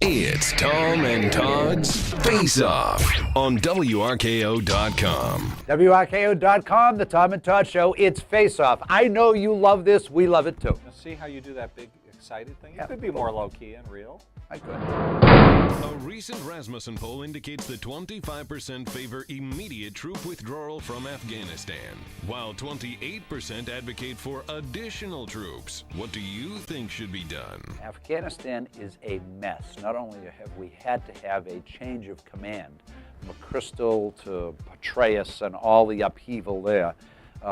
It's Tom and Todd's Face Off on WRKO.com. WRKO.com, the Tom and Todd Show. It's Face Off. I know you love this. We love it too. Now see how you do that big, excited thing? You could be more low-key and real. I could. A recent Rasmussen poll indicates that 25% favor immediate troop withdrawal from Afghanistan, while 28% advocate for additional troops. What do you think should be done? Afghanistan is a mess. Not only have we had to have a change of command, McChrystal to Petraeus and all the upheaval there,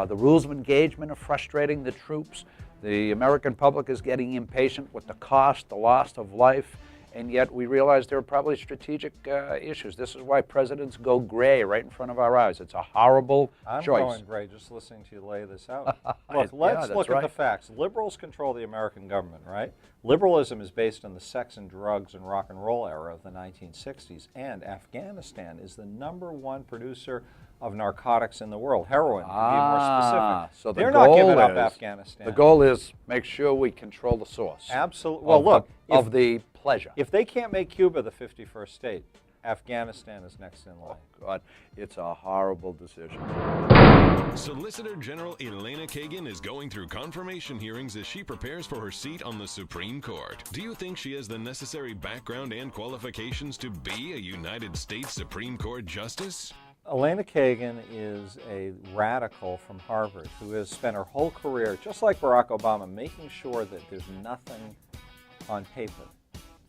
the rules of engagement are frustrating the troops. The American public is getting impatient with the cost, the loss of life, and yet we realize there are probably strategic issues. This is why presidents go gray right in front of our eyes. It's a horrible choice. I'm going gray just listening to you lay this out. Look, let's look at the facts. Liberals control the American government, right? Liberalism is based on the sex and drugs and rock and roll era of the 1960s, and Afghanistan is the #1 producer of narcotics in the world, heroin, to be more specific. So they're not giving up Afghanistan. The goal is make sure we control the source. Absolutely. Well, look, of the pleasure. If they can't make Cuba the 51st state, Afghanistan is next in line. Oh, God, it's a horrible decision. Solicitor General Elena Kagan is going through confirmation hearings as she prepares for her seat on the Supreme Court. Do you think she has the necessary background and qualifications to be a United States Supreme Court justice? Elena Kagan is a radical from Harvard who has spent her whole career, just like Barack Obama, making sure that there's nothing on paper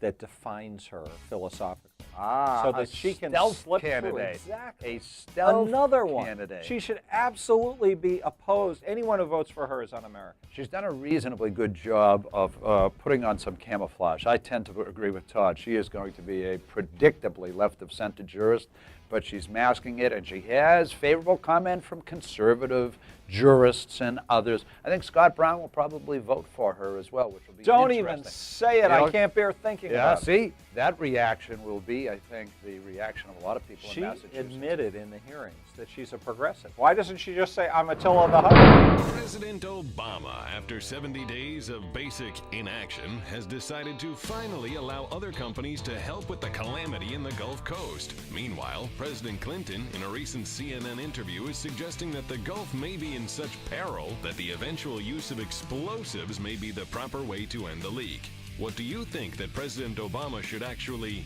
that defines her philosophically. So that she can slip through. Exactly. A stealth Another one. candidate. She should absolutely be opposed. Anyone who votes for her is un-American. She's done a reasonably good job of putting on some camouflage. I tend to agree with Todd. She is going to be a predictably left-of-center jurist, but she's masking it, and she has favorable comment from conservative jurists and others. I think Scott Brown will probably vote for her as well, which will be Don't interesting. even say it. I can't bear thinking about it. See, that reaction will be, I think, the reaction of a lot of people in Massachusetts. She admitted in the hearings that she's a progressive. Why doesn't she just say, I'm Attila the Hun? President Obama, after 70 days of basic inaction, has decided to finally allow other companies to help with the calamity in the Gulf Coast. Meanwhile, President Clinton, in a recent CNN interview, is suggesting that the Gulf may be in such peril that the eventual use of explosives may be the proper way to end the leak. What do you think that President Obama should actually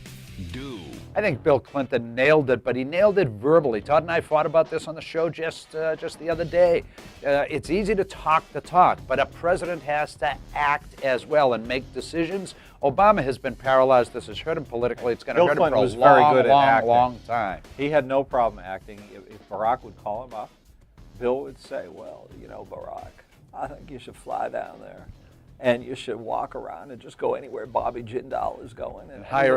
do? I think Bill Clinton nailed it, but he nailed it verbally. Todd and I fought about this on the show just the other day. It's easy to talk the talk, but a president has to act as well and make decisions. Obama has been paralyzed. This has hurt him politically. It's going to hurt him for a long time. He had no problem acting. If Barack would call him up, Bill would say, well, you know, Barack, I think you should fly down there. And you should walk around and just go anywhere Bobby Jindal is going and hire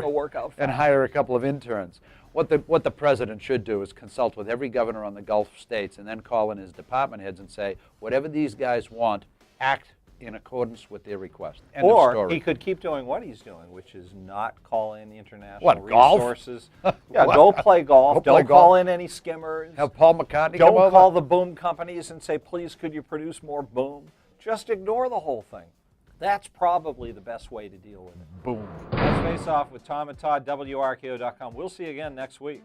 a couple of interns. What the president should do is consult with every governor on the Gulf states and then call in his department heads and say, whatever these guys want, act in accordance with their request. End of story. He could keep doing what he's doing, which is not call in the international Golf? resources. Yeah, go play golf. Don't call in any skimmers. Have Paul McCartney come over. Don't call the boom companies and say, please, could you produce more boom? Just ignore the whole thing. That's probably the best way to deal with it. Boom. Let's Face Off with Tom and Todd, WRKO.com. We'll see you again next week.